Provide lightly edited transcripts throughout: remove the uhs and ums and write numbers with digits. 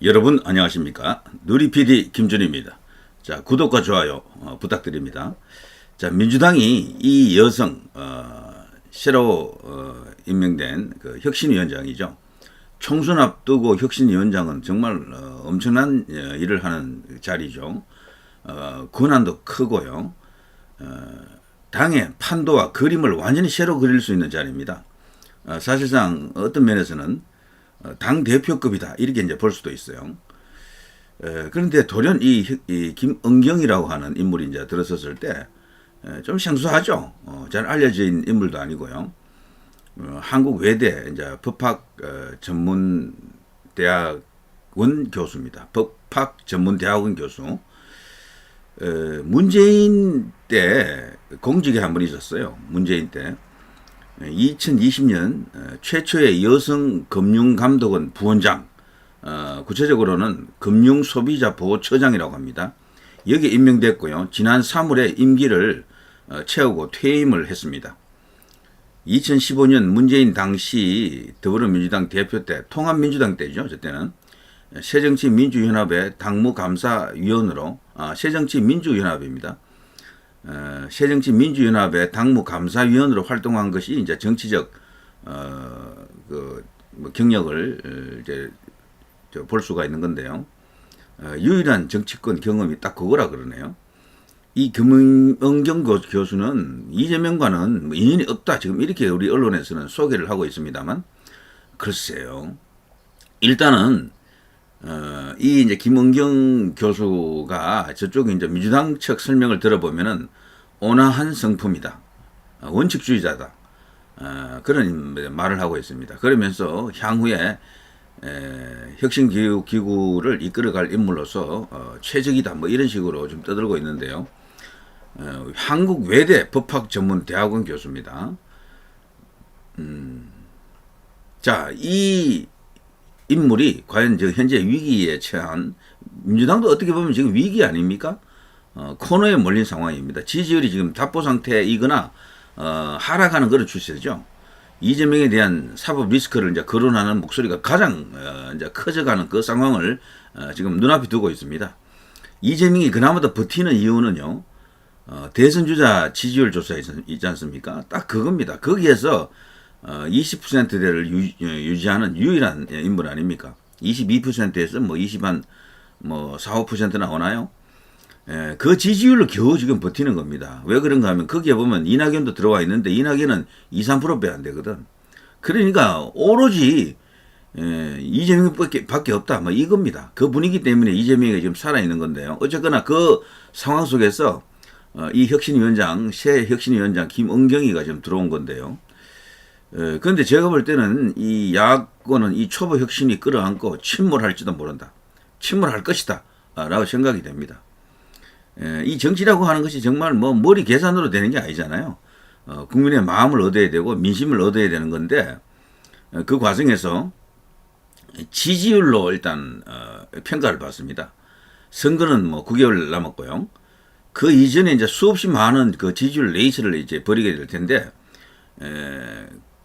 여러분 안녕하십니까? 누리PD 김준입니다. 자, 구독과 좋아요 부탁드립니다. 자, 민주당이 이 여성 새로 임명된 그 혁신위원장이죠. 총선 앞두고 혁신위원장은 정말 엄청난 일을 하는 자리죠. 권한도 크고요. 당의 판도와 그림을 완전히 새로 그릴 수 있는 자리입니다. 사실상 어떤 면에서는 당 대표급이다 이렇게 이제 볼 수도 있어요. 그런데 돌연 이 김은경이라고 하는 인물이 이제 들어섰을 때 좀 생소하죠. 잘 알려진 인물도 아니고요. 한국 외대 이제 법학 전문 대학원 교수입니다. 법학 전문 대학원 교수. 문재인 때 공직에 한 번 있었어요. 문재인 때. 2020년 최초의 여성 금융감독원 부원장, 구체적으로는 금융소비자보호처장이라고 합니다. 여기에 임명됐고요. 지난 3월에 임기를 채우고 퇴임을 했습니다. 2015년 문재인 당시 더불어민주당 대표 때, 통합민주당 때죠. 저때는 새정치민주연합의 당무감사위원으로, 새정치민주연합입니다. 새정치민주연합의 당무감사위원으로 활동한 것이 이제 정치적 경력을 이제 볼 수가 있는 건데요. 유일한 정치권 경험이 딱 그거라 그러네요. 이 김은경 교수는 이재명과는 뭐 인연이 없다 지금 이렇게 우리 언론에서는 소개를 하고 있습니다만 글쎄요. 일단은 이 이제 김은경 교수가 저쪽에 이제 민주당 측 설명을 들어보면은 온화한 성품이다. 원칙주의자다. 그런 말을 하고 있습니다. 그러면서 향후에 혁신기구를 이끌어갈 인물로서 최적이다. 뭐 이런 식으로 좀 떠들고 있는데요. 한국 외대 법학전문대학원 교수입니다. 자, 이 인물이 과연 현재 위기에 처한, 민주당도 어떻게 보면 지금 위기 아닙니까? 코너에 몰린 상황입니다. 지지율이 지금 답보 상태이거나 하락하는 그런 추세죠. 이재명에 대한 사법 리스크를 이제 거론하는 목소리가 가장 이제 커져가는 그 상황을 지금 눈앞에 두고 있습니다. 이재명이 그나마 더 버티는 이유는요. 대선 주자 지지율 조사 있지 않습니까? 딱 그겁니다. 거기에서 20%대를 유지하는 유일한 인물 아닙니까? 22%에서 뭐 20한 뭐 4, 5% 나오나요? 그 지지율로 겨우 지금 버티는 겁니다. 왜 그런가 하면 거기에 보면 이낙연도 들어와 있는데 이낙연은 2, 3%밖에 안 되거든. 그러니까 오로지 이재명밖에 없다. 뭐 이겁니다. 그 분위기 때문에 이재명이 지금 살아있는 건데요. 어쨌거나 그 상황 속에서 이 혁신위원장, 새 혁신위원장 김은경이가 지금 들어온 건데요. 그런데 제가 볼 때는 이 야권은 이 초보 혁신이 끌어안고 침몰할지도 모른다. 침몰할 것이다. 라고 생각이 됩니다. 이 정치라고 하는 것이 정말 뭐 머리 계산으로 되는 게 아니잖아요. 국민의 마음을 얻어야 되고 민심을 얻어야 되는 건데 그 과정에서 지지율로 일단 평가를 받습니다. 선거는 뭐 9개월 남았고요. 그 이전에 이제 수없이 많은 그 지지율 레이스를 이제 벌이게 될 텐데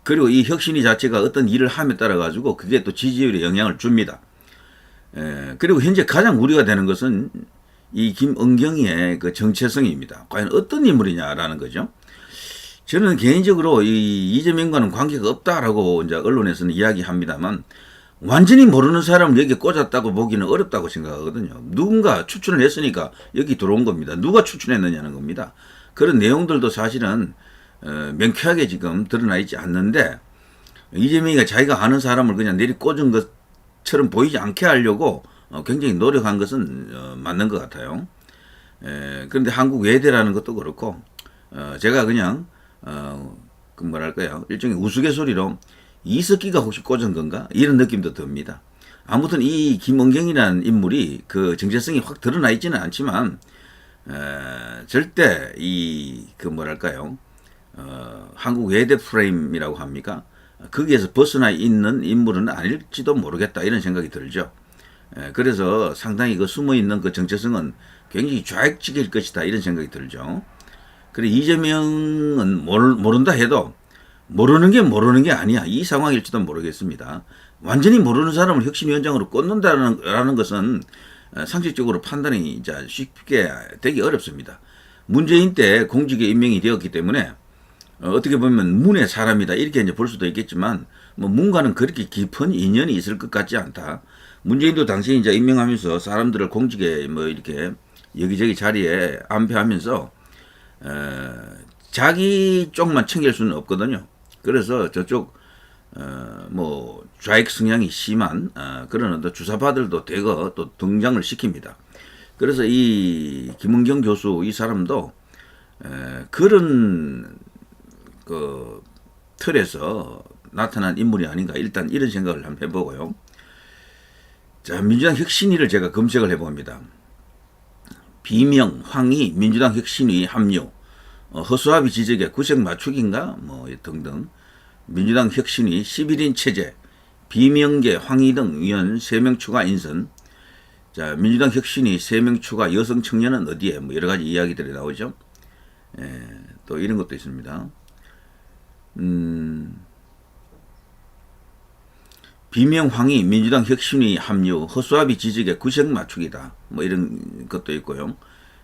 그리고 이 혁신위 자체가 어떤 일을 함에 따라 가지고 그게 또 지지율에 영향을 줍니다. 그리고 현재 가장 우려가 되는 것은 이 김은경의 그 정체성입니다. 과연 어떤 인물이냐라는 거죠. 저는 개인적으로 이 이재명과는 관계가 없다라고 이제 언론에서는 이야기합니다만 완전히 모르는 사람을 여기 꽂았다고 보기는 어렵다고 생각하거든요. 누군가 추천을 했으니까 여기 들어온 겁니다. 누가 추천했느냐는 겁니다. 그런 내용들도 사실은 명쾌하게 지금 드러나 있지 않는데 이재명이가 자기가 아는 사람을 그냥 내리 꽂은 것처럼 보이지 않게 하려고 굉장히 노력한 것은 맞는 것 같아요. 그런데 한국 외대라는 것도 그렇고 제가 그냥 그 뭐랄까요 일종의 우스갯소리로 이석기가 혹시 꽂은 건가 이런 느낌도 듭니다. 아무튼 이 김은경이라는 인물이 그 정체성이 확 드러나 있지는 않지만 절대 이 그 뭐랄까요 한국 외대 프레임이라고 합니까? 거기에서 벗어나 있는 인물은 아닐지도 모르겠다 이런 생각이 들죠. 그래서 상당히 그 숨어 있는 그 정체성은 굉장히 좌익적일 것이다 이런 생각이 들죠. 그래 이재명은 모른다 해도 모르는 게 모르는 게 아니야. 이 상황일지도 모르겠습니다. 완전히 모르는 사람을 혁신위원장으로 꽂는다는 것은 상식적으로 판단이 이제 쉽게 되기 어렵습니다. 문재인 때 공직에 임명이 되었기 때문에 어떻게 보면 문의 사람이다 이렇게 이제 볼 수도 있겠지만 뭐 문과는 그렇게 깊은 인연이 있을 것 같지 않다. 문재인도 당시 이제 임명하면서 사람들을 공직에 뭐 이렇게 여기저기 자리에 안배하면서 자기 쪽만 챙길 수는 없거든요. 그래서 저쪽 뭐 좌익 성향이 심한 그런 어떤 주사파들도 대거 또 등장을 시킵니다. 그래서 이 김은경 교수 이 사람도 그런 그 틀에서 나타난 인물이 아닌가 일단 이런 생각을 한번 해보고요. 자, 민주당 혁신위를 제가 검색을 해봅니다. 비명, 황희, 민주당 혁신위 합류, 허수아비 지적에 구색 맞추기인가 뭐 등등. 민주당 혁신위 11인 체제, 비명계, 황희 등 위원 3명 추가 인선. 자, 민주당 혁신위 3명 추가 여성 청년은 어디에 뭐 여러 가지 이야기들이 나오죠. 또 이런 것도 있습니다. 비명 황희 민주당 혁신위 합류 허수아비 지적에 구색 맞추기다 뭐 이런 것도 있고요.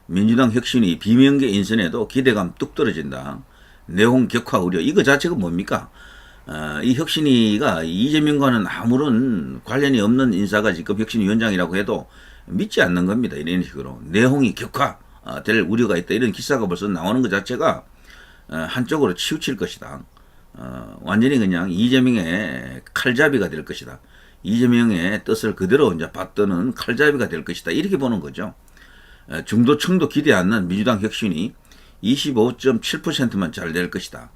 민주당 혁신위 비명계 인선에도 기대감 뚝 떨어진다. 내홍 격화 우려 이거 자체가 뭡니까? 이 혁신위가 이재명과는 아무런 관련이 없는 인사가 지금 혁신위원장이라고 해도 믿지 않는 겁니다. 이런 식으로 내홍이 격화 될 우려가 있다 이런 기사가 벌써 나오는 것 자체가 한쪽으로 치우칠 것이다. 완전히 그냥 이재명의 칼잡이가 될 것이다. 이재명의 뜻을 그대로 이제 받드는 칼잡이가 될 것이다. 이렇게 보는 거죠. 중도층도 기대 않는 민주당 혁신이 25.7%만 잘 될 것이다.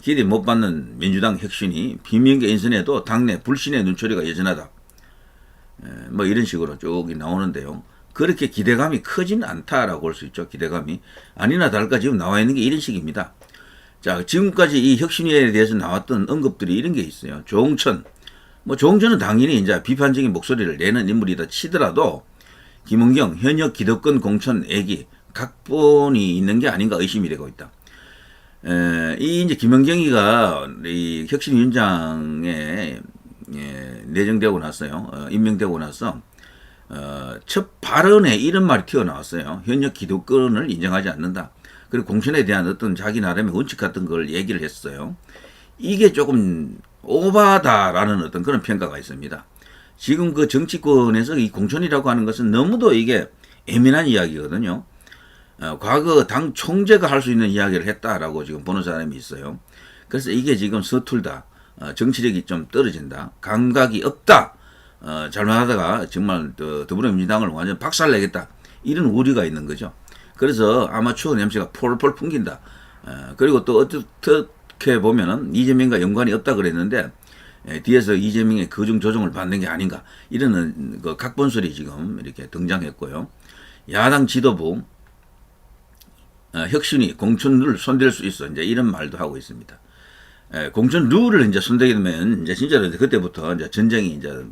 기대 못 받는 민주당 혁신이 비명계 인선에도 당내 불신의 눈초리가 여전하다. 뭐 이런 식으로 쭉 나오는데요. 그렇게 기대감이 크진 않다라고 볼 수 있죠. 기대감이 아니나 다를까 지금 나와 있는 게 이런 식입니다. 자, 지금까지 이 혁신위에 대해서 나왔던 언급들이 이런 게 있어요. 조홍천. 뭐 조홍천은 당연히 이제 비판적인 목소리를 내는 인물이다 치더라도 김은경 현역 기득권 공천 애기 각본이 있는 게 아닌가 의심이 되고 있다. 이 이제 김은경이가 이 혁신위원장에 내정되고 났어요. 임명되고 나서 첫 발언에 이런 말이 튀어나왔어요. 현역 기득권을 인정하지 않는다. 그리고 공천에 대한 어떤 자기 나름의 원칙 같은 걸 얘기를 했어요. 이게 조금 오바다라는 어떤 그런 평가가 있습니다. 지금 그 정치권에서 이 공천이라고 하는 것은 너무도 이게 예민한 이야기거든요. 과거 당 총재가 할 수 있는 이야기를 했다라고 지금 보는 사람이 있어요. 그래서 이게 지금 서툴다. 정치력이 좀 떨어진다. 감각이 없다. 잘못하다가 정말 더불어민주당을 완전 박살내겠다. 이런 우려가 있는 거죠. 그래서 아마추어 냄새가 폴폴 풍긴다. 그리고 또 어떻게 보면은 이재명과 연관이 없다 그랬는데 뒤에서 이재명의 거중 조종을 받는 게 아닌가 이런 그 각본설이 지금 이렇게 등장했고요. 야당 지도부 혁신이 공천 룰 손댈 수 있어 이제 이런 말도 하고 있습니다. 공천 룰을 이제 손대게 되면 이제 진짜로 그때부터 이제 전쟁이 이제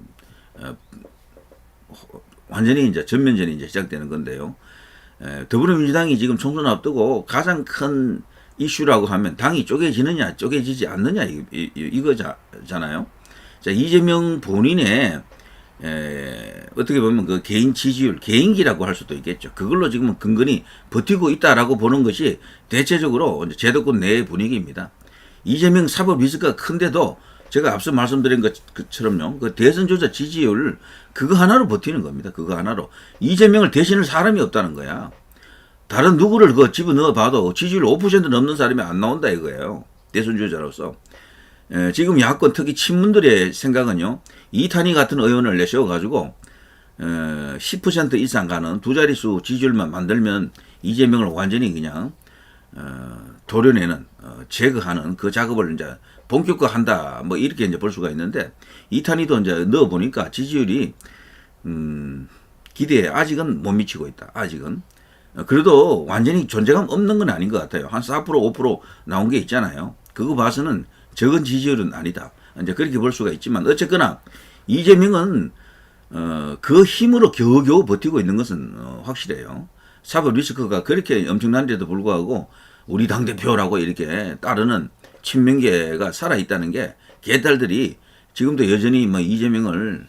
완전히 이제 전면전이 이제 시작되는 건데요. 더불어민주당이 지금 총선 앞두고 가장 큰 이슈라고 하면 당이 쪼개지느냐 쪼개지지 않느냐 이거잖아요. 자, 이재명 본인의 어떻게 보면 그 개인 지지율, 개인기라고 할 수도 있겠죠. 그걸로 지금 근근히 버티고 있다라고 보는 것이 대체적으로 제도권 내의 분위기입니다. 이재명 사법 리스크가 큰데도 제가 앞서 말씀드린 것처럼요. 그 대선 주자 지지율 그거 하나로 버티는 겁니다. 그거 하나로. 이재명을 대신할 사람이 없다는 거야. 다른 누구를 그 집어넣어 봐도 지지율 5% 넘는 사람이 안 나온다 이거예요. 대선 주자로서. 지금 야권 특히 친문들의 생각은요. 이탄희 같은 의원을 내세워가지고 10% 이상 가는 두 자릿수 지지율만 만들면 이재명을 완전히 그냥 도려내는 제거하는 그 작업을 이제 본격화한다 뭐 이렇게 이제 볼 수가 있는데 이탄희도 이제 넣어 보니까 지지율이 기대에 아직은 못 미치고 있다. 아직은 그래도 완전히 존재감 없는 건 아닌 것 같아요. 한 4% 5% 나온 게 있잖아요. 그거 봐서는 적은 지지율은 아니다. 이제 그렇게 볼 수가 있지만 어쨌거나 이재명은 그 힘으로 겨우겨우 버티고 있는 것은 확실해요. 사법 리스크가 그렇게 엄청난데도 불구하고 우리 당대표라고 이렇게 따르는 친명계가 살아있다는 게 개딸들이 지금도 여전히 뭐 이재명을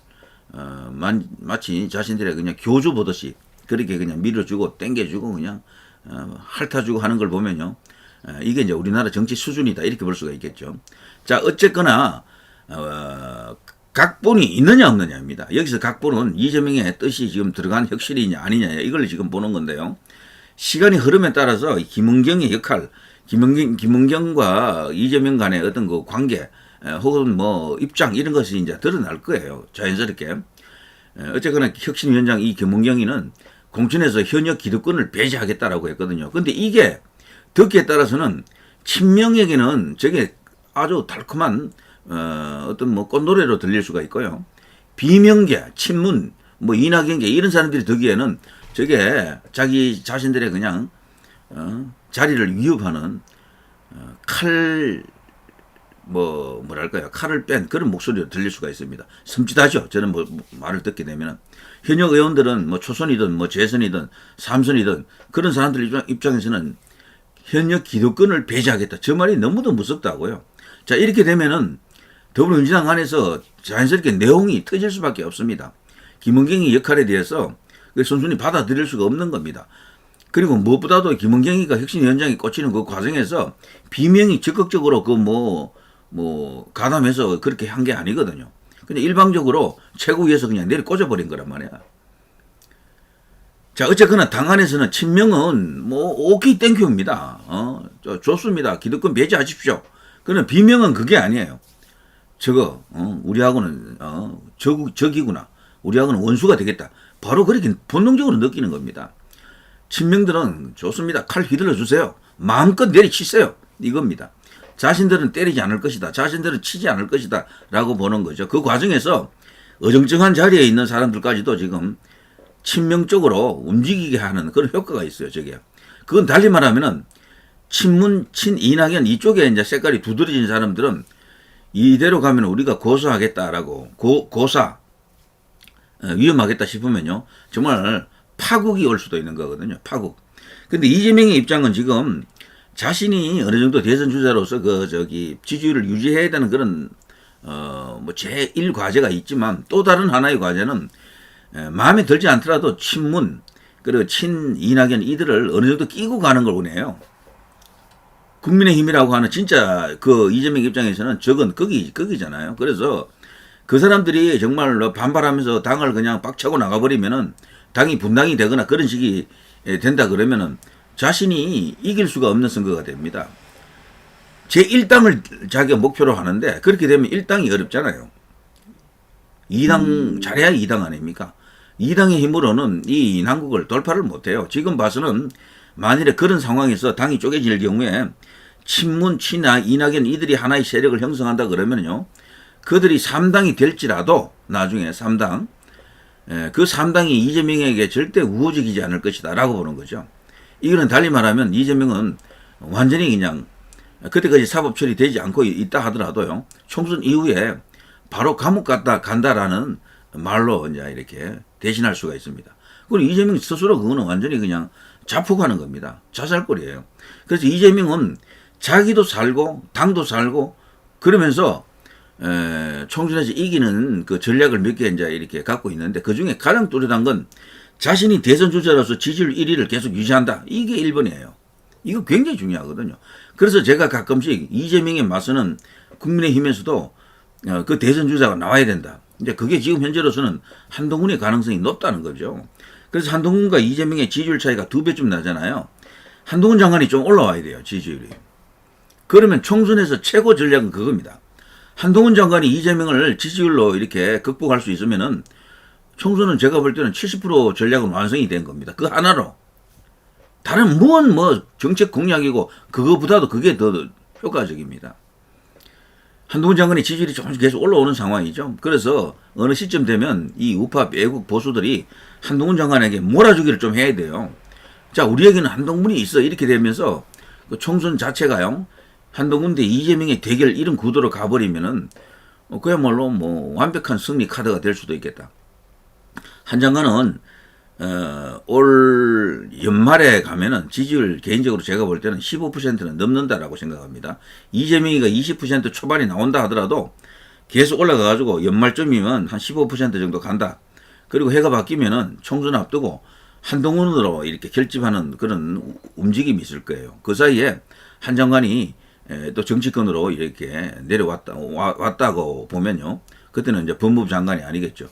마치 자신들의 그냥 교주 보듯이 그렇게 그냥 밀어주고 땡겨주고 그냥 핥아주고 하는 걸 보면요. 이게 이제 우리나라 정치 수준이다 이렇게 볼 수가 있겠죠. 자, 어쨌거나 각본이 있느냐 없느냐입니다. 여기서 각본은 이재명의 뜻이 지금 들어간 혁신이냐 아니냐 이걸 지금 보는 건데요. 시간이 흐름에 따라서 김은경의 역할, 김은경과 이재명 간의 어떤 그 관계 혹은 뭐 입장 이런 것이 이제 드러날 거예요. 자연스럽게. 어쨌거나 혁신위원장 이 김은경이는 공천에서 현역 기득권을 배제하겠다라고 했거든요. 근데 이게 듣기에 따라서는 친명에게는 저게 아주 달콤한 어떤 뭐 꽃노래로 들릴 수가 있고요. 비명계, 친문, 뭐 이낙연계 이런 사람들이 듣기에는 저게 자기 자신들의 그냥 자리를 위협하는 뭐랄까요, 칼을 뺀 그런 목소리로 들릴 수가 있습니다. 섬찟하죠. 저는 뭐 말을 듣게 되면은 현역 의원들은 뭐 초선이든 뭐 재선이든 삼선이든 그런 사람들 입장에서는 현역 기득권을 배제하겠다. 저 말이 너무도 무섭다고요. 자, 이렇게 되면은 더불어민주당 안에서 자연스럽게 내용이 터질 수밖에 없습니다. 김은경의 역할에 대해서 순순히 받아들일 수가 없는 겁니다. 그리고 무엇보다도 김은경이가 혁신위원장이 꽂히는 그 과정에서 비명이 적극적으로 가담해서 그렇게 한 게 아니거든요. 그냥 일방적으로 최고위에서 그냥 내려 꽂아버린 거란 말이야. 자, 어쨌거나 당 안에서는 친명은 뭐 오케이 땡큐입니다. 좋습니다. 기득권 배제하십시오. 그러나 비명은 그게 아니에요. 저거 우리하고는 적이구나. 우리하고는 원수가 되겠다. 바로 그렇게 본능적으로 느끼는 겁니다. 친명들은 좋습니다. 칼 휘둘러 주세요. 마음껏 내리치세요. 이겁니다. 자신들은 때리지 않을 것이다. 자신들은 치지 않을 것이다. 라고 보는 거죠. 그 과정에서 어정쩡한 자리에 있는 사람들까지도 지금 친명 쪽으로 움직이게 하는 그런 효과가 있어요. 저게. 그건 달리 말하면은 친문, 친이낙연 이쪽에 이제 색깔이 두드러진 사람들은 이대로 가면 우리가 고소하겠다라고 고사 위험하겠다 싶으면요. 정말 파국이 올 수도 있는 거거든요. 파국. 근데 이재명의 입장은 지금 자신이 어느 정도 대선 주자로서 지지율을 유지해야 되는 그런 뭐 제1 과제가 있지만 또 다른 하나의 과제는 마음에 들지 않더라도 친문 그리고 친이낙연 이들을 어느 정도 끼고 가는 걸 원해요. 국민의힘이라고 하는 진짜 그 이재명 입장에서는 적은 거기잖아요. 그래서 그 사람들이 정말로 반발하면서 당을 그냥 빡차고 나가버리면은 당이 분당이 되거나 그런 식이 된다 그러면은 자신이 이길 수가 없는 선거가 됩니다. 제1당을 자기가 목표로 하는데 그렇게 되면 1당이 어렵잖아요. 2당 잘해야 2당 아닙니까? 2당의 힘으로는 이 난국을 돌파를 못해요. 지금 봐서는 만일에 그런 상황에서 당이 쪼개질 경우에 친문, 친하, 이낙연 이들이 하나의 세력을 형성한다 그러면요. 그들이 3당이 될지라도 나중에 3당 그 3당이 이재명에게 절대 우호적이지 않을 것이다 라고 보는 거죠. 이거는 달리 말하면 이재명은 완전히 그냥 그때까지 사법 처리되지 않고 있다 하더라도요. 총선 이후에 바로 감옥 간다라는 말로 이제 이렇게 대신할 수가 있습니다. 그리고 이재명 스스로 그거는 완전히 그냥 자폭하는 겁니다. 자살골이에요. 그래서 이재명은 자기도 살고 당도 살고 그러면서 총선에서 이기는 그 전략을 몇 개 이제 이렇게 갖고 있는데 그 중에 가장 뚜렷한 건 자신이 대선 주자로서 지지율 1위를 계속 유지한다. 이게 1번이에요. 이거 굉장히 중요하거든요. 그래서 제가 가끔씩 이재명에 맞서는 국민의힘에서도 그 대선 주자가 나와야 된다. 이제 그게 지금 현재로서는 한동훈의 가능성이 높다는 거죠. 그래서 한동훈과 이재명의 지지율 차이가 2배쯤 나잖아요. 한동훈 장관이 좀 올라와야 돼요. 지지율이. 그러면 총선에서 최고 전략은 그겁니다. 한동훈 장관이 이재명을 지지율로 이렇게 극복할 수 있으면은 총선은 제가 볼 때는 70% 전략은 완성이 된 겁니다. 그 하나로. 다른 무언 정책 공약이고 그거보다도 그게 더 효과적입니다. 한동훈 장관의 지지율이 조금씩 계속 올라오는 상황이죠. 그래서 어느 시점 되면 이 우파 외국 보수들이 한동훈 장관에게 몰아주기를 좀 해야 돼요. 자, 우리에게는 한동훈이 있어. 이렇게 되면서 그 총선 자체가요. 한동훈 대 이재명의 대결 이런 구도로 가버리면은 그야말로 완벽한 승리 카드가 될 수도 있겠다. 한 장관은 올 연말에 가면은 지지율 개인적으로 제가 볼 때는 15%는 넘는다라고 생각합니다. 이재명이가 20% 초반이 나온다 하더라도 계속 올라가가지고 연말쯤이면 한 15% 정도 간다. 그리고 해가 바뀌면은 총선 앞두고 한동훈으로 이렇게 결집하는 그런 움직임이 있을 거예요. 그 사이에 한 장관이 또 정치권으로 이렇게 왔다고 보면요. 그때는 이제 법무부 장관이 아니겠죠.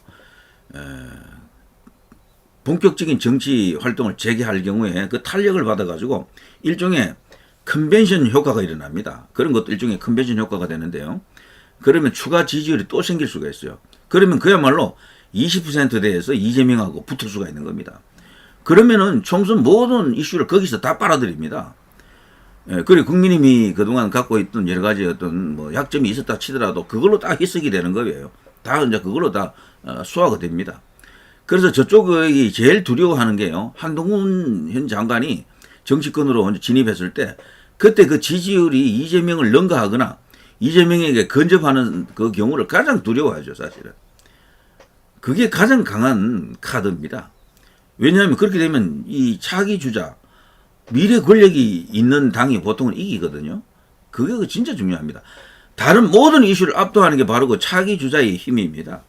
본격적인 정치 활동을 재개할 경우에 그 탄력을 받아가지고 일종의 컨벤션 효과가 일어납니다. 그런 것도 일종의 컨벤션 효과가 되는데요. 그러면 추가 지지율이 또 생길 수가 있어요. 그러면 그야말로 20%대에서 이재명하고 붙을 수가 있는 겁니다. 그러면은 총선 모든 이슈를 거기서 다 빨아들입니다. 그리고 국민의힘이 그동안 갖고 있던 여러 가지 어떤 뭐 약점이 있었다 치더라도 그걸로 다 희석이 되는 거예요. 다 이제 그걸로 다 수화가 됩니다. 그래서 저쪽이 제일 두려워하는 게요. 한동훈 현 장관이 정치권으로 진입했을 때 그때 그 지지율이 이재명을 능가하거나 이재명에게 근접하는 그 경우를 가장 두려워하죠, 사실은. 그게 가장 강한 카드입니다. 왜냐하면 그렇게 되면 이 차기 주자, 미래 권력이 있는 당이 보통은 이기거든요. 그게 진짜 중요합니다. 다른 모든 이슈를 압도하는 게 바로 그 차기 주자의 힘입니다.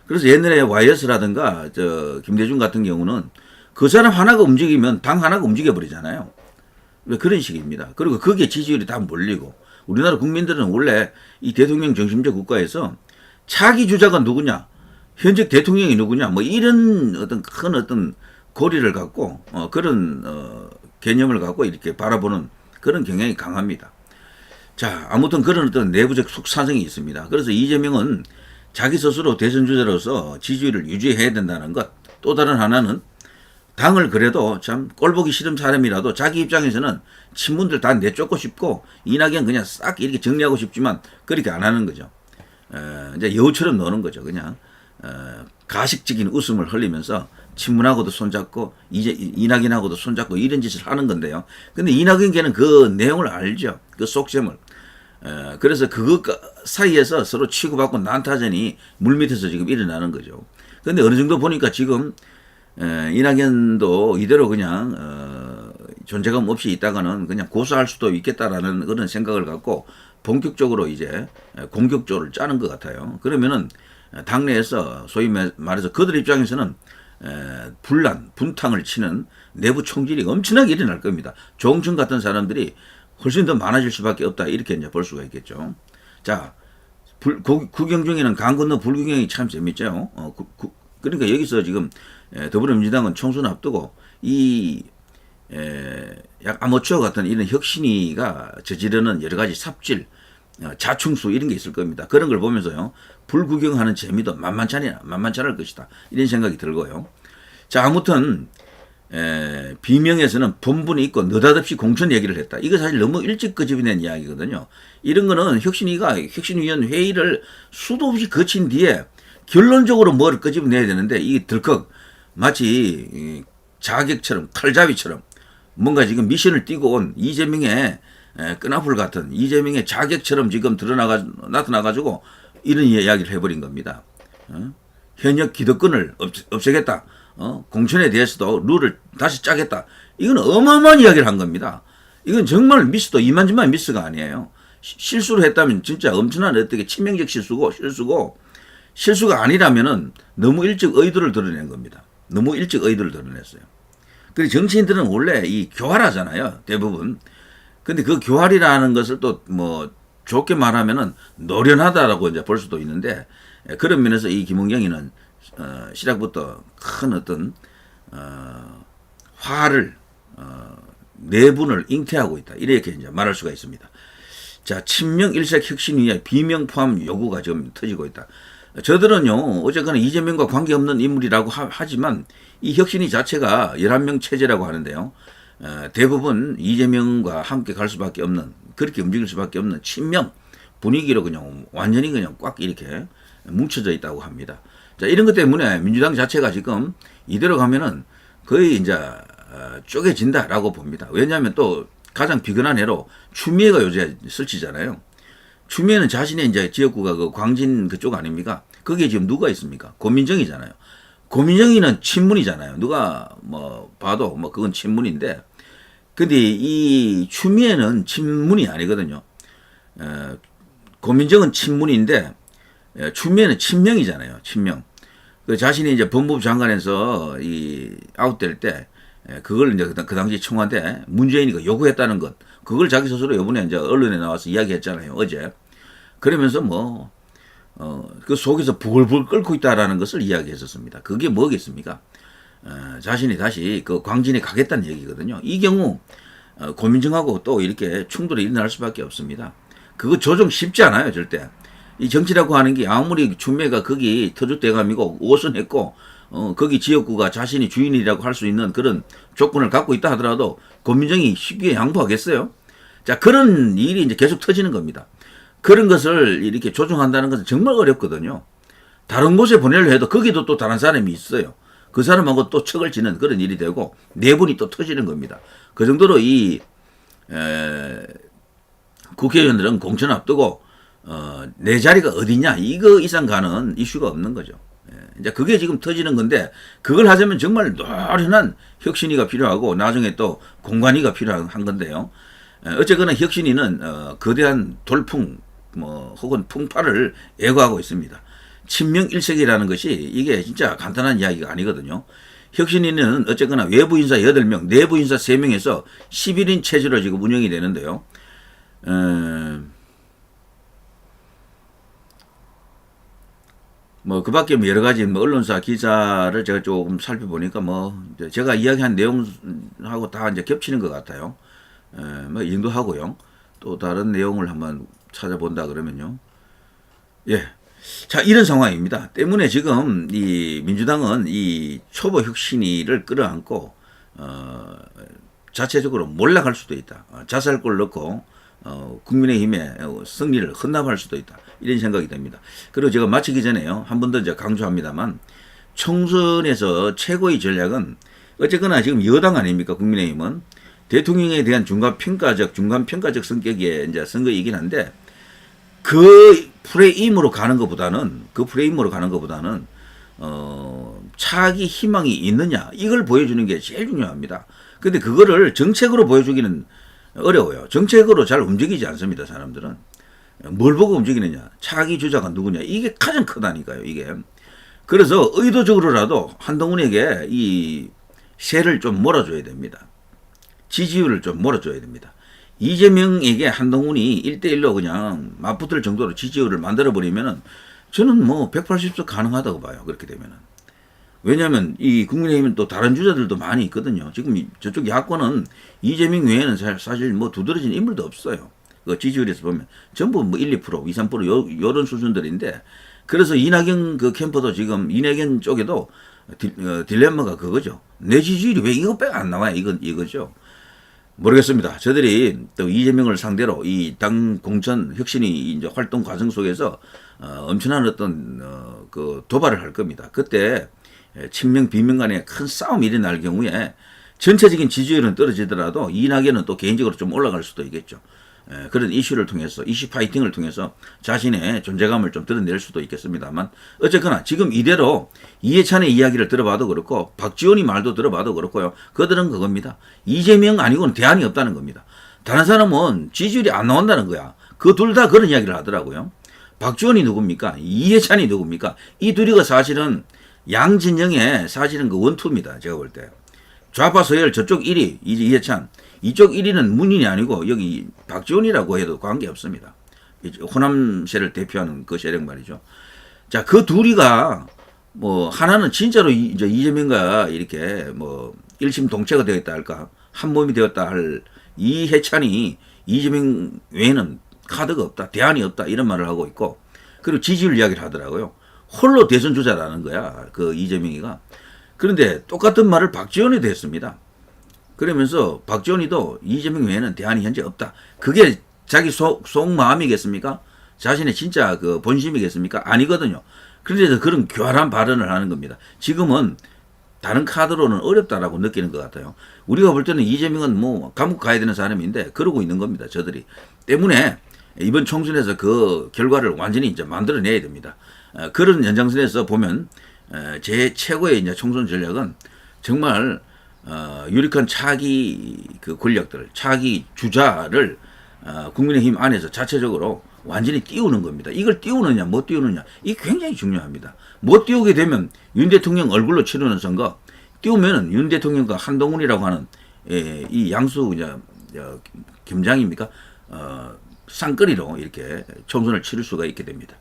그래서 옛날에 YS라든가 김대중 같은 경우는 그 사람 하나가 움직이면 당 하나가 움직여버리잖아요. 그런 식입니다. 그리고 거기에 지지율이 다 몰리고 우리나라 국민들은 원래 이 대통령 중심제 국가에서 차기 주자가 누구냐, 현직 대통령이 누구냐, 뭐 이런 어떤 큰 어떤 고리를 갖고 그런 개념을 갖고 이렇게 바라보는 그런 경향이 강합니다. 자, 아무튼 그런 어떤 내부적 속사정이 있습니다. 그래서 이재명은 자기 스스로 대선 주자로서 지지율을 유지해야 된다는 것. 또 다른 하나는 당을 그래도 참 꼴보기 싫은 사람이라도 자기 입장에서는 친문들 다 내쫓고 싶고 이낙연 그냥 싹 이렇게 정리하고 싶지만 그렇게 안 하는 거죠. 이제 여우처럼 노는 거죠. 그냥 가식적인 웃음을 흘리면서 친문하고도 손잡고 이제 이낙연하고도 손잡고 이런 짓을 하는 건데요. 근데 이낙연께는 그 내용을 알죠. 그 속셈을. 그래서 그거 사이에서 서로 치고받고 난타전이 물밑에서 지금 일어나는 거죠. 근데 어느 정도 보니까 지금 이낙연도 이대로 그냥 존재감 없이 있다가는 그냥 고소할 수도 있겠다라는 그런 생각을 갖고 본격적으로 이제 공격조를 짜는 것 같아요. 그러면은 당내에서 소위 말해서 그들 입장에서는 분란, 분탕을 치는 내부 총질이 엄청나게 일어날 겁니다. 조홍천 같은 사람들이 훨씬 더 많아질 수밖에 없다. 이렇게 이제 볼 수가 있겠죠. 자, 구경 중에는 강 건너 불구경이 참 재밌죠. 그러니까 여기서 지금 더불어민주당은 총선 앞두고 약 아마추어 같은 이런 혁신이가 저지르는 여러 가지 삽질, 자충수 이런 게 있을 겁니다. 그런 걸 보면서요. 불구경하는 재미도 만만치 않을 것이다. 이런 생각이 들고요. 자, 아무튼 비명에서는 본분이 있고 느닷없이 공천 얘기를 했다. 이거 사실 너무 일찍 거집어낸 이야기거든요. 이런 거는 혁신위가 혁신위원 회의를 수도 없이 거친 뒤에 결론적으로 뭘 끄집어내야 되는데 이게 덜컥 마치 자객처럼 칼잡이처럼 뭔가 지금 미션을 띄고 온 이재명의 끈앞을 같은 이재명의 자객처럼 지금 나타나가지고 이런 이야기를 해버린 겁니다. 현역 기득권을 없애겠다. 공천에 대해서도 룰을 다시 짜겠다. 이건 어마어마한 이야기를 한 겁니다. 이건 정말 미스도 이만저만 미스가 아니에요. 실수를 했다면 진짜 엄청난 어떻게 치명적 실수고 실수가 아니라면은 너무 일찍 의도를 드러낸 겁니다. 너무 일찍 의도를 드러냈어요. 그리고 정치인들은 원래 이 교활하잖아요. 대부분. 근데 그 교활이라는 것을 또 뭐 좋게 말하면은 노련하다라고 이제 볼 수도 있는데 그런 면에서 이 김은경이는 시작부터 큰 어떤 화를 내분을 잉태하고 있다. 이렇게 이제 말할 수가 있습니다. 자, 친명 일색 혁신위의 비명 포함 요구가 지금 터지고 있다. 저들은요, 어쨌거나 이재명과 관계없는 인물이라고 하지만 이 혁신위 자체가 11명 체제라고 하는데요. 대부분 이재명과 함께 갈 수밖에 없는, 그렇게 움직일 수밖에 없는 친명 분위기로 그냥 완전히 그냥 꽉 이렇게 뭉쳐져 있다고 합니다. 자, 이런 것 때문에 민주당 자체가 지금 이대로 가면은 거의 이제 쪼개진다라고 봅니다. 왜냐하면 또 가장 비근한 예로 추미애가 요새 설치잖아요. 추미애는 자신의 이제 지역구가 그 광진 그쪽 아닙니까? 거기에 지금 누가 있습니까? 고민정이잖아요. 고민정이는 친문이잖아요. 누가 뭐 봐도 뭐 그건 친문인데, 근데 이 추미애는 친문이 아니거든요. 고민정은 친문인데 추미애는 친명이잖아요. 친명. 그 자신이 이제 법무부 장관에서 이 아웃될 때 그걸 이제 그 당시 청와대 문재인이 요구했다는 것, 그걸 자기 스스로 이번에 이제 언론에 나와서 이야기했잖아요. 어제. 그러면서 뭐 그 속에서 부글부글 끓고 있다라는 것을 이야기했었습니다. 그게 뭐겠습니까? 자신이 다시 그 광진에 가겠다는 얘기거든요. 이 경우 고민정하고 또 이렇게 충돌이 일어날 수밖에 없습니다. 그거 조정 쉽지 않아요, 절대. 이 정치라고 하는 게 아무리 추미애가 거기 터줏대감이고 오선했고 거기 지역구가 자신이 주인이라고 할 수 있는 그런 조건을 갖고 있다 하더라도 고민정이 쉽게 양보하겠어요? 자, 그런 일이 이제 계속 터지는 겁니다. 그런 것을 이렇게 조정한다는 것은 정말 어렵거든요. 다른 곳에 보내려 해도 거기도 또 다른 사람이 있어요. 그 사람하고 또 척을 지는 그런 일이 되고 내분이 또 터지는 겁니다. 그 정도로 이 국회의원들은 공천 앞두고 내 자리가 어디냐 이거 이상 가는 이슈가 없는 거죠. 이제 그게 지금 터지는 건데 그걸 하자면 정말 노련한 혁신위가 필요하고 나중에 또 공관위가 필요한 건데요. 어쨌거나 혁신위는 거대한 돌풍 뭐 혹은 풍파를 예고하고 있습니다. 친명 일색이라는 것이 이게 진짜 간단한 이야기가 아니거든요. 혁신위는 어쨌거나 외부 인사 8명, 내부 인사 3명에서 11인 체제로 지금 운영이 되는데요. 뭐, 그 밖에 여러 가지 뭐 언론사 기사를 제가 조금 살펴보니까 뭐, 제가 이야기한 내용하고 다 이제 겹치는 것 같아요. 뭐, 이 정도 하고요. 또 다른 내용을 한번 찾아본다 그러면요. 예. 자, 이런 상황입니다. 때문에 지금 이 민주당은 이 초보 혁신위를 끌어안고, 자체적으로 몰락할 수도 있다. 자살골 넣고, 국민의힘의 승리를 헌납할 수도 있다. 이런 생각이 듭니다. 그리고 제가 마치기 전에요. 한 번 더 제가 강조합니다만, 총선에서 최고의 전략은 어쨌거나 지금 여당 아닙니까? 국민의힘은 대통령에 대한 중간평가적 성격의 이제 선거이긴 한데, 그 프레임으로 가는 것보다는, 차기 희망이 있느냐, 이걸 보여주는 게 제일 중요합니다. 근데 그거를 정책으로 보여주기는 어려워요. 정책으로 잘 움직이지 않습니다, 사람들은. 뭘 보고 움직이느냐, 차기 주자가 누구냐, 이게 가장 크다니까요, 이게. 그래서 의도적으로라도 한동훈에게 이 세를 좀 몰아줘야 됩니다. 지지율을 좀 몰아줘야 됩니다. 이재명에게 한동훈이 1대1로 그냥 맞붙을 정도로 지지율을 만들어버리면은 저는 뭐 180석 가능하다고 봐요. 그렇게 되면은. 왜냐하면 이 국민의힘은 또 다른 주자들도 많이 있거든요. 지금 저쪽 야권은 이재명 외에는 사실 뭐 두드러진 인물도 없어요. 그 지지율에서 보면 전부 뭐 1, 2%, 2, 3% 요런 수준들인데, 그래서 이낙연 그 캠프도 지금 이낙연 쪽에도 딜레마가 그거죠. 내 지지율이 왜 이것밖에 안 나와요? 이거죠. 모르겠습니다. 저들이 또 이재명을 상대로 이 당 공천 혁신이 이제 활동 과정 속에서 엄청난 어떤 그 도발을 할 겁니다. 그때 친명 비명 간의 큰 싸움이 일어날 경우에 전체적인 지지율은 떨어지더라도 이낙연은 또 개인적으로 좀 올라갈 수도 있겠죠. 그런 이슈를 통해서, 이슈 파이팅을 통해서 자신의 존재감을 좀 드러낼 수도 있겠습니다만, 어쨌거나 지금 이대로 이해찬의 이야기를 들어봐도 그렇고 박지원이 말도 들어봐도 그렇고요. 그들은 그겁니다. 이재명 아니고는 대안이 없다는 겁니다. 다른 사람은 지지율이 안 나온다는 거야. 그 둘 다 그런 이야기를 하더라고요. 박지원이 누굽니까? 이해찬이 누굽니까? 이 둘이가 사실은 양진영의 사실은 그 원투입니다. 제가 볼 때. 좌파 서열 저쪽 1위 이해찬, 이쪽 1위는 문인이 아니고 여기 박지원이라고 해도 관계없습니다. 호남세를 대표하는 그 세력 말이죠. 자, 그 둘이가 뭐 하나는 진짜로 이제 이재명과 이렇게 뭐 일심동체가 되었다 할까, 한 몸이 되었다 할 이해찬이 이재명 외에는 카드가 없다, 대안이 없다 이런 말을 하고 있고, 그리고 지지율 이야기를 하더라고요. 홀로 대선 주자라는 거야, 그 이재명이가. 그런데 똑같은 말을 박지원에도 했습니다. 그러면서 박지원이도 이재명 외에는 대안이 현재 없다. 그게 자기 속마음이겠습니까? 자신의 진짜 그 본심이겠습니까? 아니거든요. 그런데도 그런 교활한 발언을 하는 겁니다. 지금은 다른 카드로는 어렵다라고 느끼는 것 같아요. 우리가 볼 때는 이재명은 뭐 감옥 가야 되는 사람인데 그러고 있는 겁니다. 저들이. 때문에 이번 총선에서 그 결과를 완전히 이제 만들어내야 됩니다. 그런 연장선에서 보면 제 최고의 이제 총선 전략은 정말 유력한 차기 그 권력들, 차기 주자를 국민의힘 안에서 자체적으로 완전히 띄우는 겁니다. 이걸 띄우느냐, 못 띄우느냐, 이게 굉장히 중요합니다. 못 띄우게 되면 윤 대통령 얼굴로 치르는 선거, 띄우면은 윤 대통령과 한동훈이라고 하는 이 양수 겸장입니까? 쌍거리로 이렇게 총선을 치를 수가 있게 됩니다.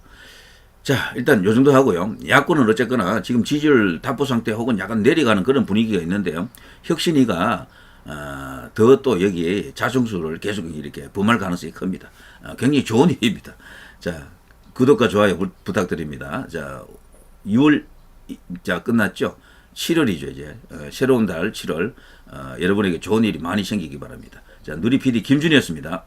자, 일단 요 정도 하고요. 야권은 어쨌거나 지금 지지율 답보 상태 혹은 약간 내려가는 그런 분위기가 있는데요. 혁신위가 더 또 여기에 자중수를 계속 이렇게 범할 가능성이 큽니다. 굉장히 좋은 일입니다. 자, 구독과 좋아요 부탁드립니다. 자, 6월 자 끝났죠. 7월이죠 이제 새로운 달 7월 여러분에게 좋은 일이 많이 생기기 바랍니다. 자, 누리 PD 김준이었습니다.